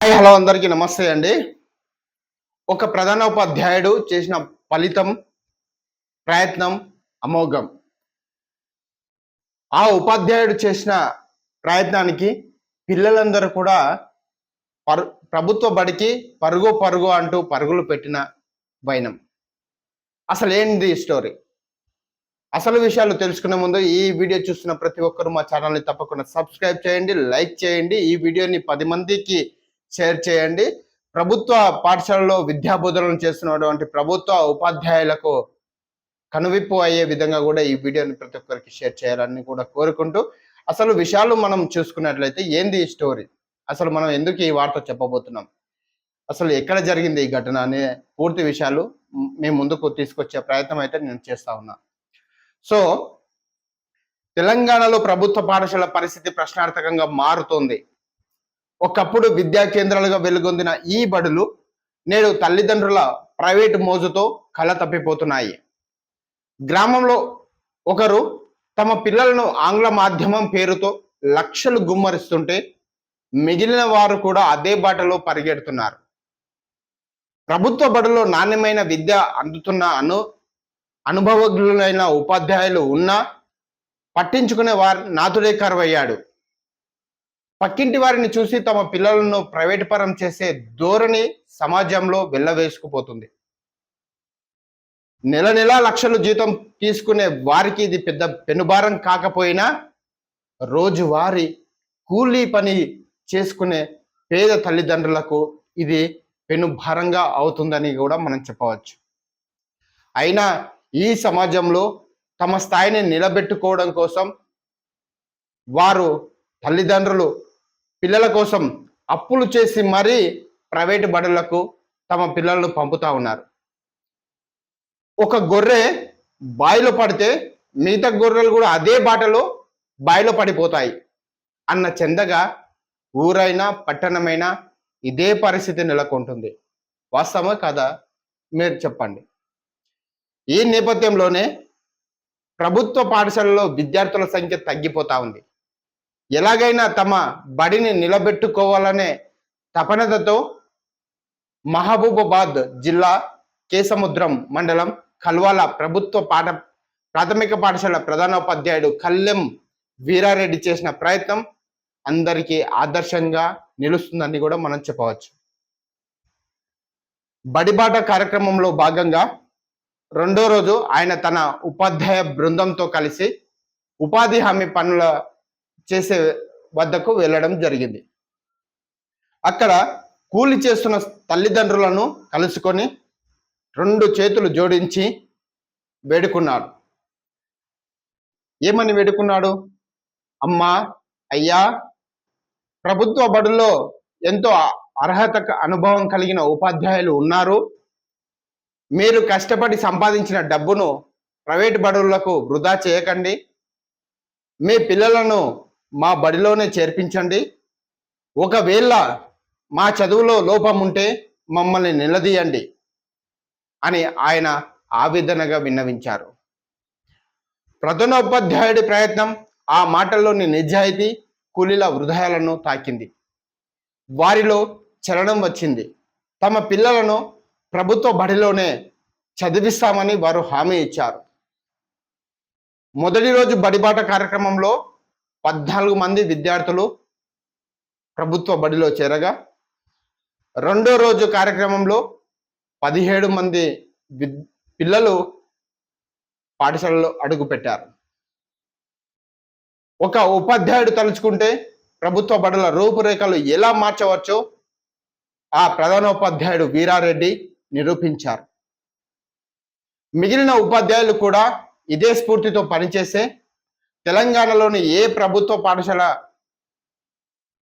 Hello అందరికీ నమస్తే అండి. ఒక ప్రధానోపాధ్యాయుడు చేసిన ఫలితం, ప్రయత్నం అమోఘం. ఆ ఉపాధ్యాయుడు చేసిన ప్రయత్నానికి పిల్లలందరూ కూడా పరు ప్రభుత్వ బడికి పరుగు పరుగు అంటూ పరుగులు పెట్టిన వైనం. అసలేంది స్టోరీ? అసలు విషయాలు తెలుసుకునే ముందు ఈ వీడియో చూస్తున్న ప్రతి ఒక్కరు మా ఛానల్‌ని తప్పకుండా సబ్స్క్రైబ్ చేయండి, లైక్ చేయండి. ఈ వీడియోని 10 మందికి షేర్ చేయండి. ప్రభుత్వ పాఠశాలలో విద్యా బోధనలు చేస్తున్నటువంటి ప్రభుత్వ ఉపాధ్యాయులకు కనువిప్పు అయ్యే విధంగా కూడా ఈ వీడియోని ప్రతి ఒక్కరికి షేర్ చేయాలని కూడా కోరుకుంటూ, అసలు విషయాలు మనం చూసుకున్నట్లయితే ఏంది ఈ స్టోరీ? అసలు మనం ఎందుకు ఈ వార్త చెప్పబోతున్నాం? అసలు ఎక్కడ జరిగింది ఈ ఘటన అనే పూర్తి విషయాలు మీ ముందుకు తీసుకొచ్చే ప్రయత్నం అయితే నేను చేస్తా ఉన్నా. సో, తెలంగాణలో ప్రభుత్వ పాఠశాల పరిస్థితి ప్రశ్నార్థకంగా మారుతోంది. ఒకప్పుడు విద్యా కేంద్రాలుగా వెలుగొందిన ఈ బడులు నేడు తల్లిదండ్రుల ప్రైవేటు మోజుతో కల తప్పిపోతున్నాయి. గ్రామంలో ఒకరు తమ పిల్లలను ఆంగ్ల మాధ్యమం పేరుతో లక్షలు గుమ్మరిస్తుంటే మిగిలిన వారు కూడా అదే బాటలో పరిగెడుతున్నారు. ప్రభుత్వ బడుల్లో నాణ్యమైన విద్య అందుతున్న అనుభవజ్ఞులైన ఉపాధ్యాయులు ఉన్నా పట్టించుకునే వారు నాతుడే కరువయ్యాడు. పక్కింటి వారిని చూసి తమ పిల్లలను ప్రైవేటు పరం చేసే ధోరణి సమాజంలో వెళ్ళవేసుకుపోతుంది. నెల నెలా లక్షలు జీతం తీసుకునే వారికి ఇది పెద్ద పెనుభారం కాకపోయినా రోజువారీ కూలీ పని చేసుకునే పేద తల్లిదండ్రులకు ఇది పెనుభారంగా అవుతుందని కూడా మనం చెప్పవచ్చు. అయినా ఈ సమాజంలో తమ స్థాయిని నిలబెట్టుకోవడం కోసం వారు తల్లిదండ్రులు పిల్లల కోసం అప్పులు చేసి మరీ ప్రైవేటు బడులకు తమ పిల్లలను పంపుతా ఉన్నారు. ఒక గొర్రె బావిలో పడితే మిగతా గొర్రెలు కూడా అదే బాటలో బావిలో పడిపోతాయి అన్న చెందగా ఊరైనా పట్టణమైనా ఇదే పరిస్థితి నెలకొంటుంది. వాస్తవమా కాదా? మీరు చెప్పండి. ఈ నేపథ్యంలోనే ప్రభుత్వ పాఠశాలలో విద్యార్థుల సంఖ్య తగ్గిపోతా ఉంది. ఎలాగైనా తమ బడిని నిలబెట్టుకోవాలనే తపనతో మహబూబాబాద్ జిల్లా కేసముద్రం మండలం కల్వాల ప్రభుత్వ ప్రాథమిక పాఠశాల ప్రధానోపాధ్యాయుడు కల్లెం వీరారెడ్డి చేసిన ప్రయత్నం అందరికీ ఆదర్శంగా నిలుస్తుందని కూడా మనం చెప్పవచ్చు. బడిబాట కార్యక్రమంలో భాగంగా రెండో రోజు ఆయన తన ఉపాధ్యాయ బృందంతో కలిసి ఉపాధి హామీ పనుల చేసే వద్దకు వెళ్ళడం జరిగింది. అక్కడ కూలి చేస్తున్న తల్లిదండ్రులను కలుసుకొని 2 చేతులు జోడించి వేడుకున్నాడు. ఏమని వేడుకున్నాడు? అమ్మా, అయ్యా, ప్రభుత్వ బడుల్లో ఎంతో అర్హత అనుభవం కలిగిన ఉపాధ్యాయులు ఉన్నారు. మీరు కష్టపడి సంపాదించిన డబ్బును ప్రైవేటు బడులకు వృధా చేయకండి. మీ పిల్లలను మా బడిలోనే చేర్పించండి. ఒకవేళ మా చదువులో లోపం ఉంటే మమ్మల్ని నిలదీయండి అని ఆయన ఆవేదనగా విన్నవించారు. ప్రధానోపాధ్యాయుడి ప్రయత్నం ఆ మాటల్లోని నిజాయితీ కూలీల హృదయాలను తాకింది. వారిలో చలనం వచ్చింది. తమ పిల్లలను ప్రభుత్వ బడిలోనే చదివిస్తామని వారు హామీ ఇచ్చారు. మొదటి రోజు బడిబాట కార్యక్రమంలో 14 మంది విద్యార్థులు ప్రభుత్వ బడిలో చేరగా రెండో రోజు కార్యక్రమంలో 17 మంది పిల్లలు పాఠశాలలో అడుగుపెట్టారు. ఒక ఉపాధ్యాయుడు తలుచుకుంటే ప్రభుత్వ బడుల రూపురేఖలు ఎలా మార్చవచ్చో ఆ ప్రధానోపాధ్యాయుడు వీరారెడ్డి నిరూపించారు. మిగిలిన ఉపాధ్యాయులు కూడా ఇదే స్ఫూర్తితో పనిచేసే తెలంగాణలోని ఏ ప్రభుత్వ పాఠశాల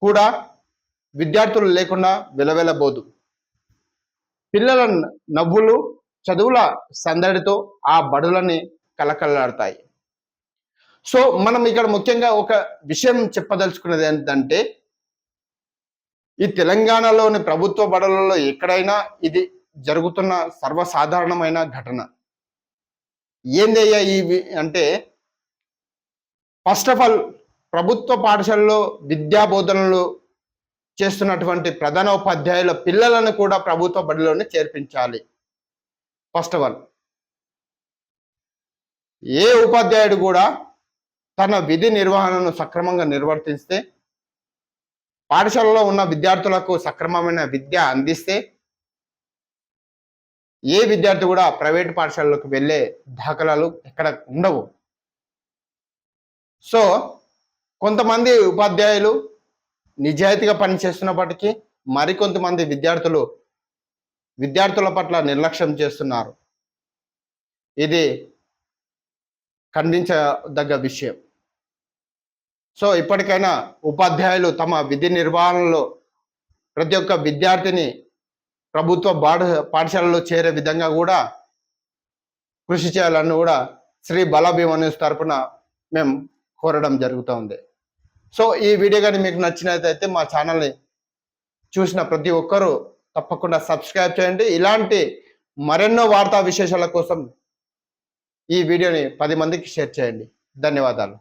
కూడా విద్యార్థులు లేకుండా వెలవెలబోదు. పిల్లల నవ్వులు, చదువుల సందడితో ఆ బడులని కలకల్లాడతాయి. సో మనం ఇక్కడ ముఖ్యంగా ఒక విషయం చెప్పదలుచుకున్నది ఏంటంటే, ఈ తెలంగాణలోని ప్రభుత్వ బడులలో ఎక్కడైనా ఇది జరుగుతున్న సర్వసాధారణమైన ఘటన. ఏందయ్యా ఇవి అంటే, ఫస్ట్ ఆఫ్ ఆల్ ప్రభుత్వ పాఠశాలలో విద్యా బోధనలు చేస్తున్నటువంటి ప్రధాన ఉపాధ్యాయుల పిల్లలను కూడా ప్రభుత్వ బడిలోనే చేర్పించాలి. ఫస్ట్ వన్, ఏ ఉపాధ్యాయుడు కూడా తన విధి నిర్వహణను సక్రమంగా నిర్వర్తిస్తే, పాఠశాలలో ఉన్న విద్యార్థులకు సక్రమమైన విద్య అందిస్తే ఏ విద్యార్థి కూడా ప్రైవేట్ పాఠశాలలకు వెళ్ళే దాఖలాలు ఎక్కడ ఉండవు. సో కొంతమంది ఉపాధ్యాయులు నిజాయితీగా పనిచేస్తున్నప్పటికీ మరికొంతమంది విద్యార్థుల పట్ల నిర్లక్ష్యం చేస్తున్నారు. ఇది ఖండించదగ్గ విషయం. సో ఇప్పటికైనా ఉపాధ్యాయులు తమ విధి నిర్వహణలో ప్రతి ఒక్క విద్యార్థిని ప్రభుత్వ పాఠశాలలో చేరే విధంగా కూడా కృషి చేయాలని కూడా శ్రీ బలభీమ న్యూస్ తరపున మేము కోరడం జరుగుతుంది. సో ఈ వీడియో కానీ మీకు నచ్చినట్లయితే మా ఛానల్ని చూసిన ప్రతి ఒక్కరూ తప్పకుండా సబ్స్క్రైబ్ చేయండి. ఇలాంటి మరెన్నో వార్తా విశేషాల కోసం ఈ వీడియోని 10 మందికి షేర్ చేయండి. ధన్యవాదాలు.